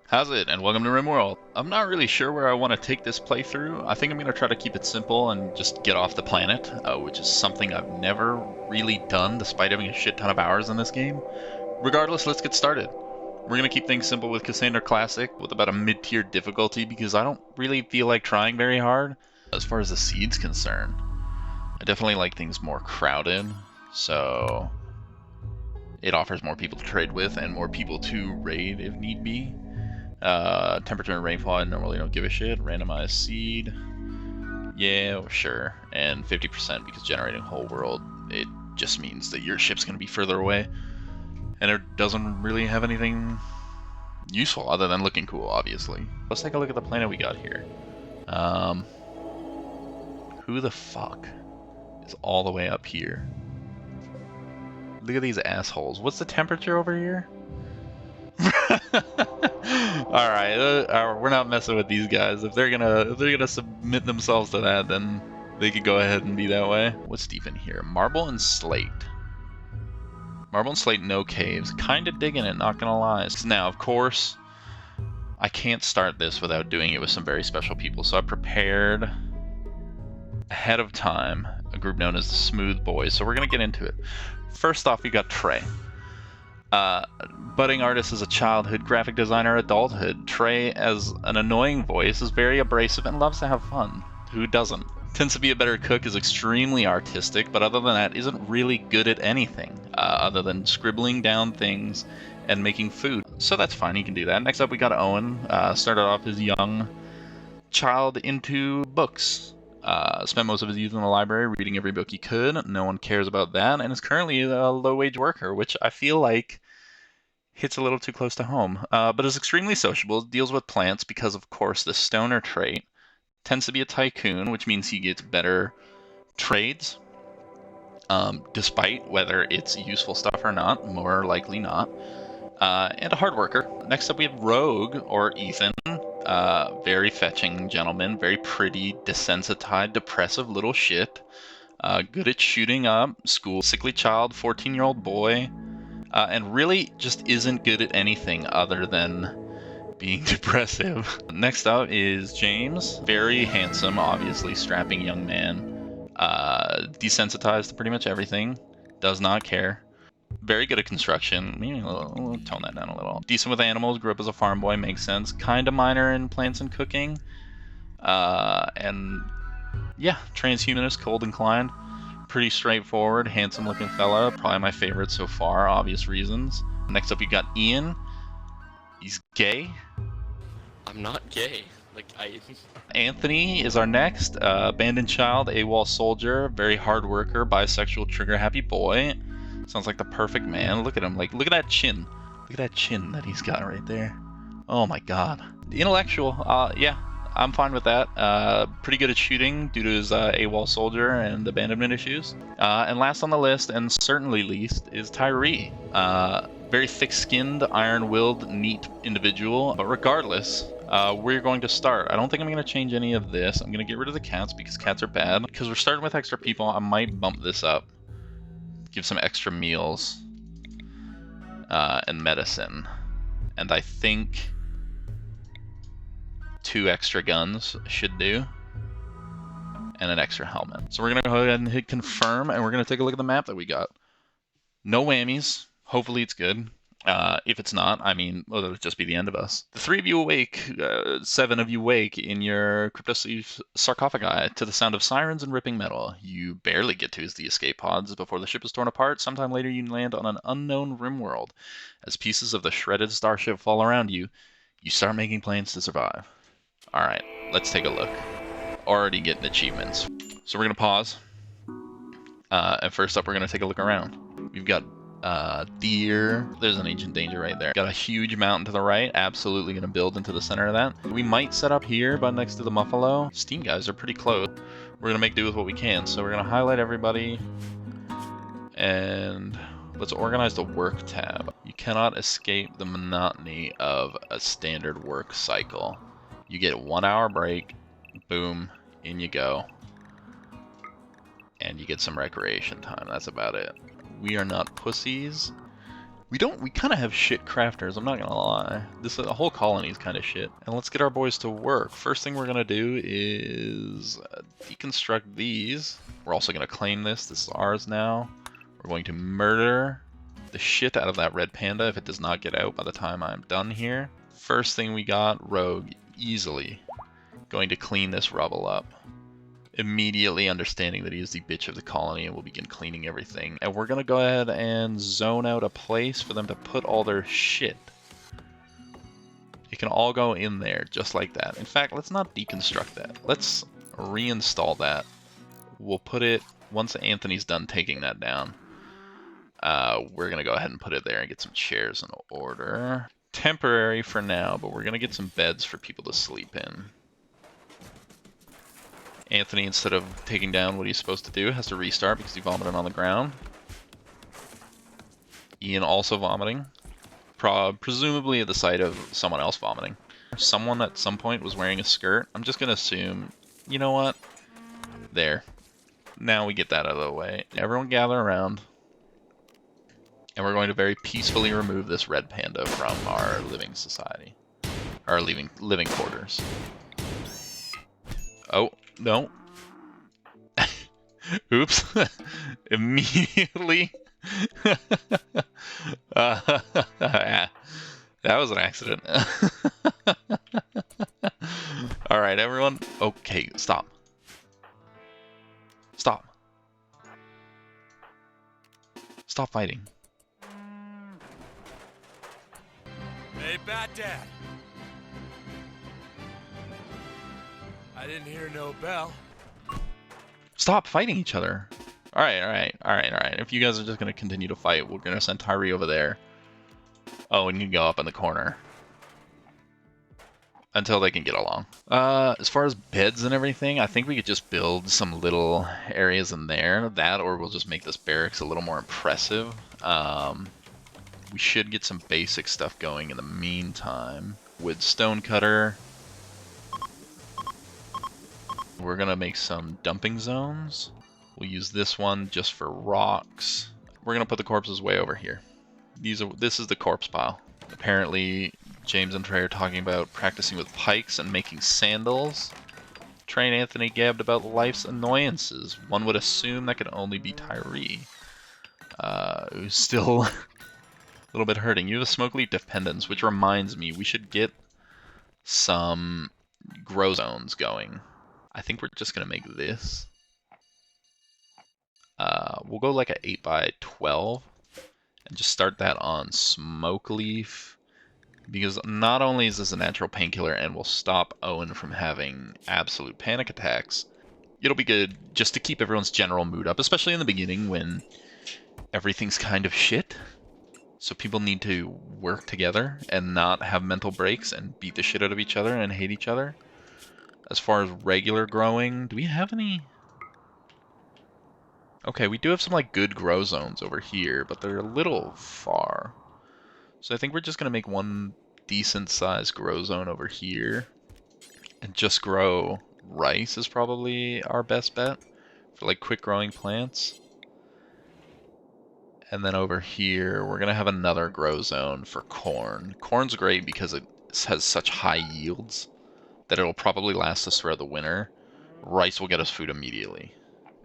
How's it? And welcome to Rimworld. I'm not really sure where I want to take this playthrough. I think I'm going to try to keep it simple and just get off the planet, which is something I've never really done despite having a shit ton of hours in this game. Regardless, let's get started. We're going to keep things simple with Cassandra Classic with about a mid-tier difficulty because I don't really feel like trying very hard. As far as the seed's concerned, I definitely like things more crowded, so it offers more people to trade with and more people to raid if need be. Temperature and rainfall, I normally don't give a shit. Randomized seed, yeah, sure. And 50% because generating whole world, it just means that your ship's going to be further away. And it doesn't really have anything useful other than looking cool, obviously. Let's take a look at the planet we got here. Who the fuck is all the way up here? Look at these assholes. What's the temperature over here? Alright, we're not messing with these guys. If they're gonna submit themselves to that, then they could go ahead and be that way. What's deep in here? Marble and slate. Marble and slate, no caves. Kinda digging it, not gonna lie. Now, of course, I can't start this without doing it with some very special people, so I prepared ahead of time a group known as the Smooth Boys, so we're gonna get into it. First off, we got Trey. Budding artist as a childhood, graphic designer adulthood. Trey, as an annoying voice, is very abrasive and loves to have fun. Who doesn't? Tends to be a better cook, is extremely artistic, but other than that, isn't really good at anything, other than scribbling down things and making food. So that's fine, he can do that. Next up, we got Owen. Started off as a young child into books. Spent most of his youth in the library reading every book he could. No one cares about that, and is currently a low-wage worker, which I feel like hits a little too close to home, but is extremely sociable, deals with plants because, of course, the stoner trait. Tends to be a tycoon, which means he gets better trades, despite whether it's useful stuff or not, more likely not. And a hard worker. Next up we have Rogue, or Ethan. Very fetching gentleman, very pretty, desensitized, depressive little shit. Good at shooting up, school, sickly child, 14-year-old boy. And really just isn't good at anything other than being depressive. Next up is James. Very handsome, obviously strapping young man. Desensitized to pretty much everything. Does not care. Very good at construction. Maybe we'll tone that down a little. Decent with animals. Grew up as a farm boy. Makes sense. Kind of minor in plants and cooking. And yeah, transhumanist, cold inclined. Pretty straightforward, handsome looking fella. Probably my favorite so far, obvious reasons. Next up, you got Ian. He's gay. I'm not gay. Anthony is our next. Abandoned child, AWOL soldier, very hard worker, bisexual, trigger happy boy. Sounds like the perfect man. Look at him. Like, look at that chin. Look at that chin that he's got right there. Oh my god. Intellectual. Yeah. I'm fine with that. Pretty good at shooting due to his AWOL soldier and abandonment issues. And last on the list, and certainly least, is Tyree. Very thick-skinned, iron-willed, neat individual. But regardless, we're going to start. I don't think I'm going to change any of this. I'm going to get rid of the cats because cats are bad. Because we're starting with extra people, I might bump this up. Give some extra meals. And medicine. And I think 2 extra guns should do, and an extra helmet. So we're gonna go ahead and hit confirm, and we're gonna take a look at the map that we got. No whammies. Hopefully it's good. If it's not, I mean, well, it'll just be the end of us. The 3 of you awake, 7 of you wake in your cryptosleeve sarcophagi to the sound of sirens and ripping metal. You barely get to the escape pods before the ship is torn apart. Sometime later you land on an unknown rim world. As pieces of the shredded starship fall around you, you start making plans to survive. Alright, let's take a look. Already getting achievements. So we're going to pause. And first up, we're going to take a look around. We've got deer. There's an ancient danger right there. Got a huge mountain to the right. Absolutely going to build into the center of that. We might set up here, but next to the Muffalo. Steam guys are pretty close. We're going to make do with what we can. So we're going to highlight everybody. And let's organize the work tab. You cannot escape the monotony of a standard work cycle. You get 1 hour break, boom, in you go. And you get some recreation time, that's about it. We are not pussies. We kind of have shit crafters, I'm not gonna lie. The whole colony is kind of shit. And let's get our boys to work. First thing we're gonna do is deconstruct these. We're also gonna claim this. This is ours now. We're going to murder the shit out of that red panda if it does not get out by the time I'm done here. First thing we got, rogue, easily going to clean this rubble up. Immediately understanding that he is the bitch of the colony and will begin cleaning everything. And we're gonna go ahead and zone out a place for them to put all their shit. It can all go in there just like that. In fact, let's not deconstruct that. Let's reinstall that. We'll put it, once Anthony's done taking that down, we're gonna go ahead and put it there and get some chairs in order. Temporary for now, but we're gonna get some beds for people to sleep in. Anthony, instead of taking down what he's supposed to do, has to restart because he vomited on the ground. Ian also vomiting. Presumably at the sight of someone else vomiting. Someone at some point was wearing a skirt. I'm just going to assume, you know what? There. Now we get that out of the way. Everyone gather around. And we're going to very peacefully remove this red panda from our living society. Our living quarters. Oh. No. Oops. Immediately. That was an accident. Alright, everyone. Okay, stop. Stop. Stop fighting. Hey, Bat Dad. I didn't hear no bell. Stop fighting each other. Alright. If you guys are just going to continue to fight, we're going to send Tyree over there. Oh, and you can go up in the corner. Until they can get along. As far as beds and everything, I think we could just build some little areas in there. That, or we'll just make this barracks a little more impressive. We should get some basic stuff going in the meantime. Wood stonecutter. We're gonna make some dumping zones. We'll use this one just for rocks. We're gonna put the corpses way over here. This is the corpse pile. Apparently, James and Trey are talking about practicing with pikes and making sandals. Trey and Anthony gabbed about life's annoyances. One would assume that could only be Tyree, who's still a little bit hurting. You have a smoke leaf dependence, which reminds me, we should get some grow zones going. I think we're just going to make this. We'll go like an 8x12 and just start that on smoke leaf. Because not only is this a natural painkiller and will stop Owen from having absolute panic attacks, it'll be good just to keep everyone's general mood up, especially in the beginning when everything's kind of shit. So people need to work together and not have mental breaks and beat the shit out of each other and hate each other. As far as regular growing, do we have any? Okay, we do have some like good grow zones over here, but they're a little far. So I think we're just going to make one decent sized grow zone over here. And just grow rice is probably our best bet for like quick growing plants. And then over here, we're going to have another grow zone for corn. Corn's great because it has such high yields that it'll probably last us throughout the winter. Rice will get us food immediately.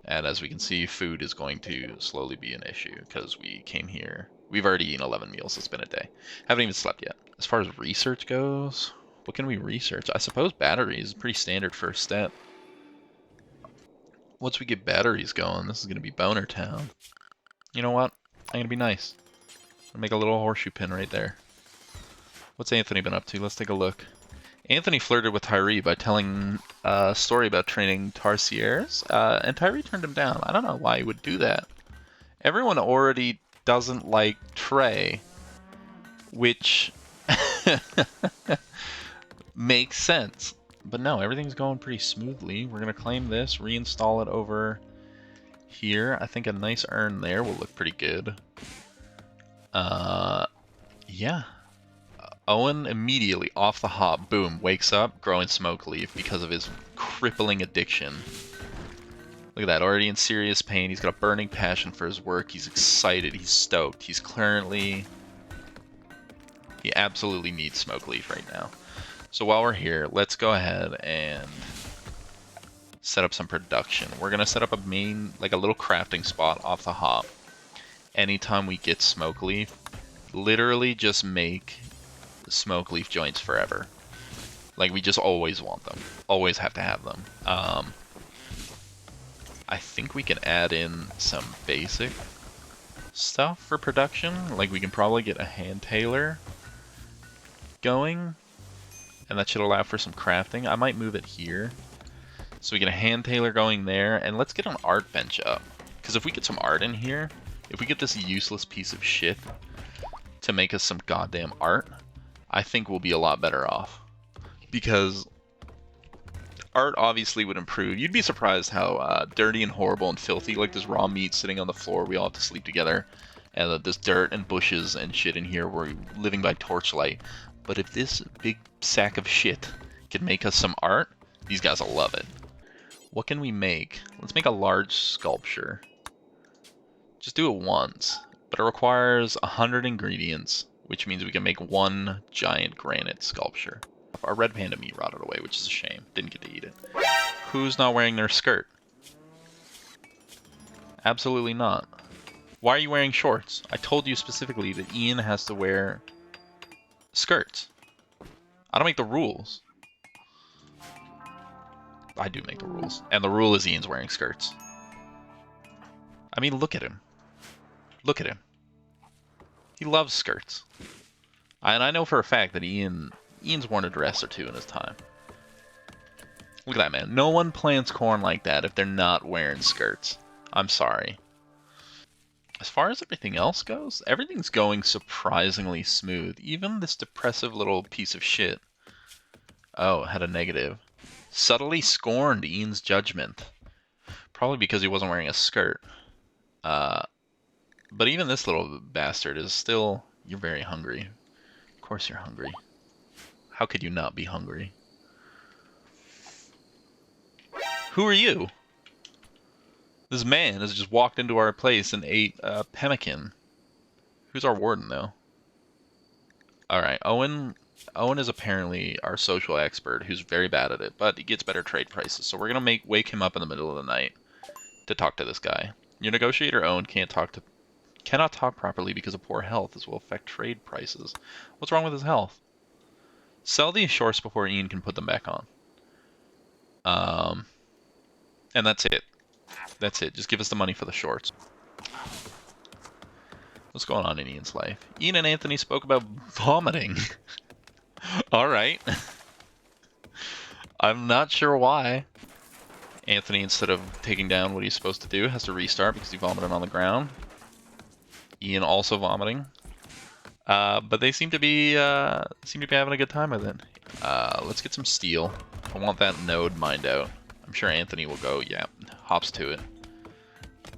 And as we can see, food is going to slowly be an issue because we came here. We've already eaten 11 meals. It's been a day. Haven't even slept yet. As far as research goes, what can we research? I suppose batteries is pretty standard first step. Once we get batteries going, this is going to be Boner Town. You know what? I'm going to be nice. I'll make a little horseshoe pin right there. What's Anthony been up to? Let's take a look. Anthony flirted with Tyree by telling a story about training Tarsiers, and Tyree turned him down. I don't know why he would do that. Everyone already doesn't like Trey, which makes sense. But no, everything's going pretty smoothly. We're going to claim this, reinstall it over here. I think a nice urn there will look pretty good. Yeah. Owen immediately off the hop, boom, wakes up, growing smoke leaf because of his crippling addiction. Look at that, already in serious pain. He's got a burning passion for his work. He's excited. He's stoked. He's currently He absolutely needs smoke leaf right now. So while we're here, let's go ahead and set up some production. We're gonna set up a main, like a little crafting spot off the hop. Anytime we get smoke leaf, literally just make smoke leaf joints forever. Like, we just always want them. Always have to have them. I think we can add in some basic stuff for production. Like, we can probably get a hand tailor going, and that should allow for some crafting. I might move it here. So we get a hand tailor going there, and let's get an art bench up. Because if we get some art in here, if we get this useless piece of shit to make us some goddamn art, I think we'll be a lot better off. Because art obviously would improve. You'd be surprised how dirty and horrible and filthy, like this raw meat sitting on the floor, we all have to sleep together, and this dirt and bushes and shit in here, we're living by torchlight. But if this big sack of shit can make us some art, these guys will love it. What can we make? Let's make a large sculpture. Just do it once, but it requires 100 ingredients, which means we can make one giant granite sculpture. Our red panda meat rotted away, which is a shame. Didn't get to eat it. Who's not wearing their skirt? Absolutely not. Why are you wearing shorts? I told you specifically that Ian has to wear skirts. I don't make the rules. I do make the rules. And the rule is Ian's wearing skirts. I mean, look at him. Look at him. He loves skirts. And I know for a fact that Ian's worn a dress or two in his time. Look at that, man. No one plants corn like that if they're not wearing skirts. I'm sorry. As far as everything else goes, everything's going surprisingly smooth. Even this depressive little piece of shit. Oh, had a negative. Subtly scorned Ian's judgment. Probably because he wasn't wearing a skirt. But even this little bastard is still... You're very hungry. Of course you're hungry. How could you not be hungry? Who are you? This man has just walked into our place and ate a pemmican. Who's our warden, though? Alright, Owen is apparently our social expert who's very bad at it, but he gets better trade prices. So we're going to wake him up in the middle of the night to talk to this guy. Your negotiator, Owen, cannot talk properly because of poor health. This will affect trade prices. What's wrong with his health? Sell these shorts before Ian can put them back on. And that's it. That's it. Just give us the money for the shorts. What's going on in Ian's life? Ian and Anthony spoke about vomiting. Alright. I'm not sure why. Anthony, instead of taking down what he's supposed to do, has to restart because he vomited on the ground. Ian also vomiting. But they seem to be having a good time with it. Let's get some steel. I want that node mined out. I'm sure Anthony will go, yeah, hops to it.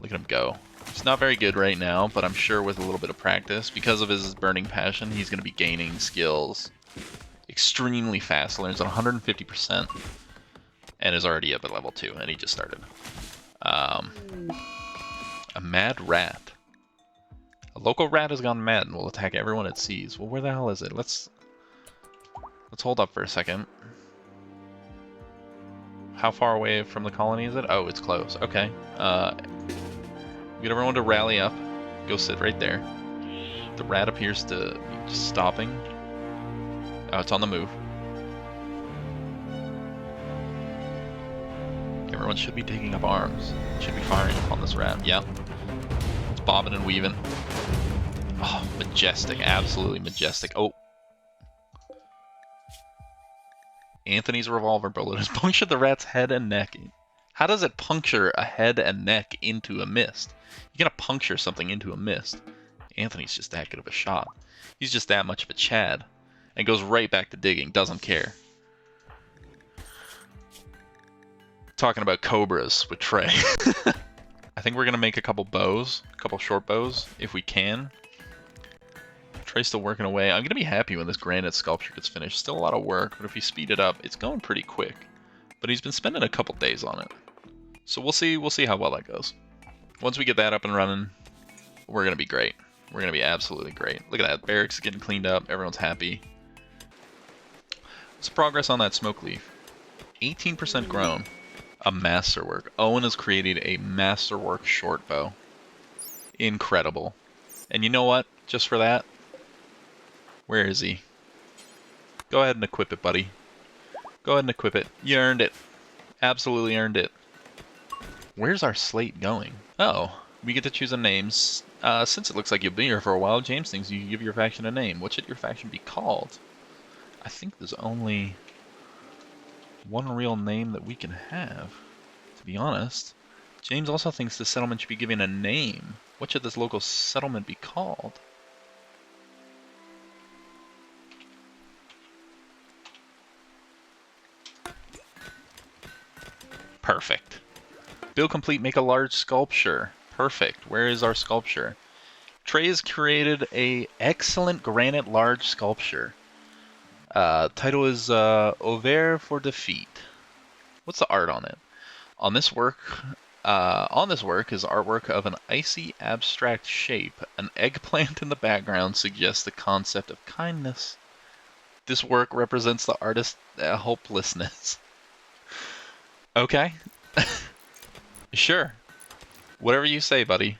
Look at him go. He's not very good right now, but I'm sure with a little bit of practice, because of his burning passion, he's going to be gaining skills extremely fast. Learns at 150% and is already up at level 2, and he just started. A mad rat. A local rat has gone mad and will attack everyone it sees. Well, where the hell is it? Let's hold up for a second. How far away from the colony is it? Oh, it's close. Okay. Get everyone to rally up. Go sit right there. The rat appears to be just stopping. Oh, it's on the move. Everyone should be taking up arms. Should be firing upon this rat. Yeah. It's bobbing and weaving. Oh, majestic. Absolutely majestic. Oh. Anthony's revolver bullet has punctured the rat's head and neck. How does it puncture a head and neck into a mist? You're gonna puncture something into a mist. Anthony's just that good of a shot. He's just that much of a Chad. And goes right back to digging, doesn't care. Talking about cobras with Trey. I think we're gonna make a couple bows, a couple short bows, if we can. Trey's still working away. I'm gonna be happy when this granite sculpture gets finished. Still a lot of work, but if we speed it up, it's going pretty quick. But he's been spending a couple days on it. So we'll see how well that goes. Once we get that up and running, we're gonna be great. We're gonna be absolutely great. Look at that, barracks getting cleaned up, everyone's happy. What's the progress on that smoke leaf? 18% grown. A masterwork. Owen has created a masterwork short bow. Incredible. And you know what? Just for that, where is he? Go ahead and equip it, buddy. Go ahead and equip it. You earned it. Absolutely earned it. Where's our slate going? Oh, we get to choose a name. Since it looks like you'll be here for a while, James thinks you can give your faction a name. What should your faction be called? I think there's only one real name that we can have, to be honest. James also thinks the settlement should be given a name. What should this local settlement be called? Perfect. Build complete, make a large sculpture. Perfect. Where is our sculpture? Trey has created a excellent granite large sculpture. Title is Over for Defeat. What's the art on it? On this work is artwork of an icy abstract shape. An eggplant in the background suggests the concept of kindness. This work represents the artist's hopelessness. Okay. Sure. Whatever you say, buddy.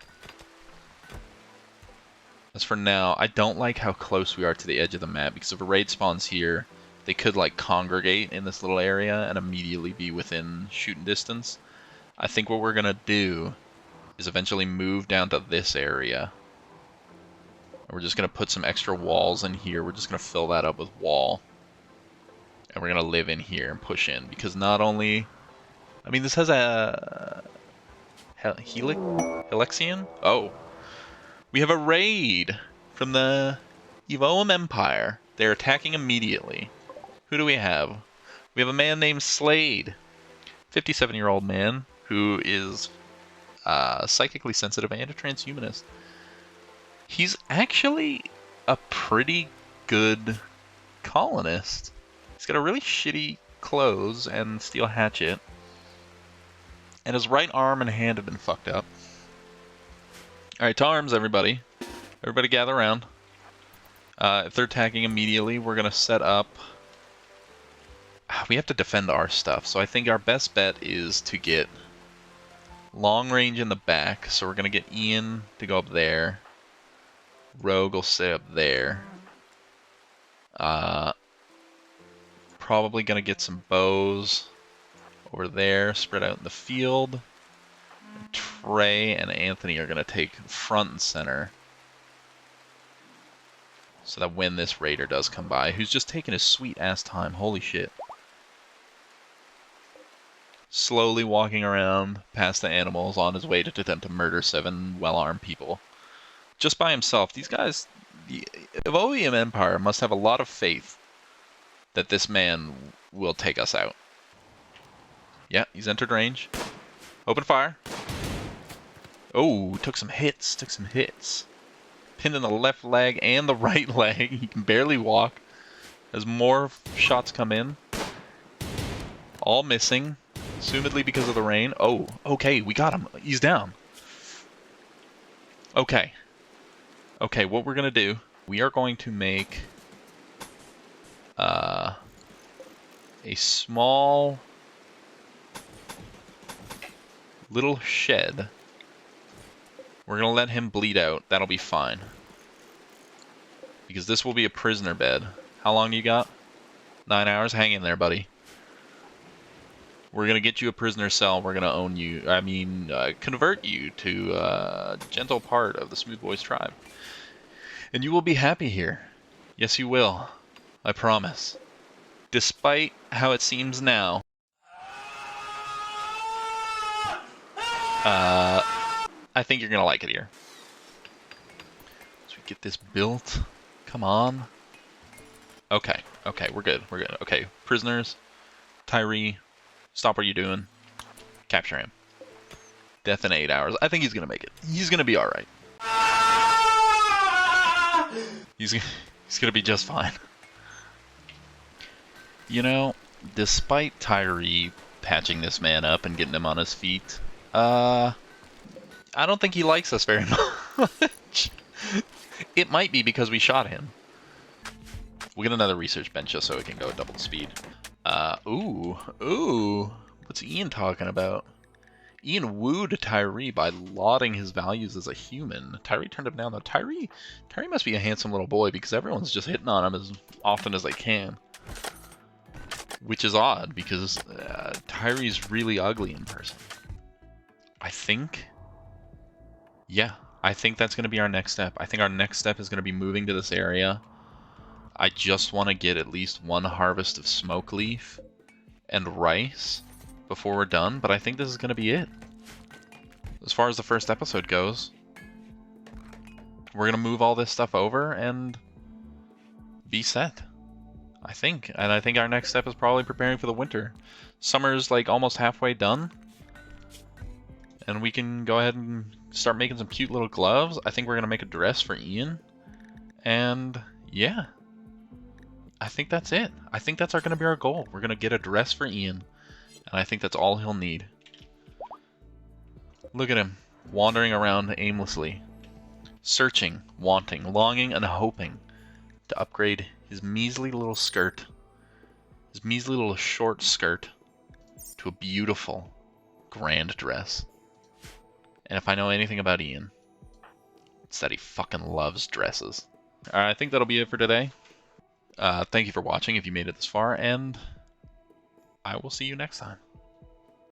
As for now, I don't like how close we are to the edge of the map, because if a raid spawns here, they could like congregate in this little area and immediately be within shooting distance. I think what we're gonna do is eventually move down to this area. We're just gonna put some extra walls in here. We're just gonna fill that up with wall. And we're gonna live in here and push in, because not only... I mean, this has a... Helixian? Oh. We have a raid from the Evoam Empire. They're attacking immediately. Who do we have? We have a man named Slade. 57-year-old man who is psychically sensitive and a transhumanist. He's actually a pretty good colonist. He's got a really shitty clothes and steel hatchet. And his right arm and hand have been fucked up. Alright, to arms, everybody. Everybody gather around. If they're attacking immediately, we're going to set up... We have to defend our stuff, so I think our best bet is to get long range in the back. So we're going to get Ian to go up there. Rogue will stay up there. Probably going to get some bows over there, spread out in the field. Trey and Anthony are going to take front and center. So that when this raider does come by, who's just taking his sweet ass time, holy shit. Slowly walking around past the animals on his way to attempt to murder 7 well-armed people. Just by himself. These guys, the Evoam Empire must have a lot of faith that this man will take us out. Yeah, he's entered range. Open fire. Oh, took some hits, Pinned in the left leg and the right leg. He can barely walk. As more shots come in. All missing. Assumedly because of the rain. Oh, okay, we got him. He's down. Okay. Okay, what we're going to do, we are going to make a small little shed. We're going to let him bleed out. That'll be fine. Because this will be a prisoner bed. How long you got? 9 hours? Hang in there, buddy. We're going to get you a prisoner cell. We're going to own you. I mean, convert you to a gentle part of the Smooth Boys tribe. And you will be happy here. Yes, you will. I promise. Despite how it seems now. I think you're going to like it here. So we get this built. Come on. Okay. Okay, we're good. We're good. Okay, prisoners. Tyree. Stop what you're doing. Capture him. Death in 8 hours. I think he's going to make it. He's going to be alright. He's going to be just fine. You know, despite Tyree patching this man up and getting him on his feet, I don't think he likes us very much. It might be because we shot him. We'll get another research bench just so it can go double the speed. Ooh. What's Ian talking about? Ian wooed Tyree by lauding his values as a human. Tyree turned him down though. Tyree must be a handsome little boy because everyone's just hitting on him as often as they can. Which is odd because Tyree's really ugly in person. I think that's going to be our next step. I think our next step is going to be moving to this area. I just want to get at least one harvest of smoke leaf and rice before we're done, but I think this is going to be it. As far as the first episode goes, we're going to move all this stuff over and be set. I think. And I think our next step is probably preparing for the winter. Summer's like almost halfway done. And we can go ahead and start making some cute little gloves. I think we're going to make a dress for Ian. And yeah. I think that's it. I think that's going to be our goal. We're going to get a dress for Ian. And I think that's all he'll need. Look at him. Wandering around aimlessly. Searching, wanting, longing, and hoping to upgrade his measly little skirt. His measly little short skirt to a beautiful, grand dress. And if I know anything about Ian, it's that he fucking loves dresses. Alright, I think that'll be it for today. Thank you for watching if you made it this far, and I will see you next time.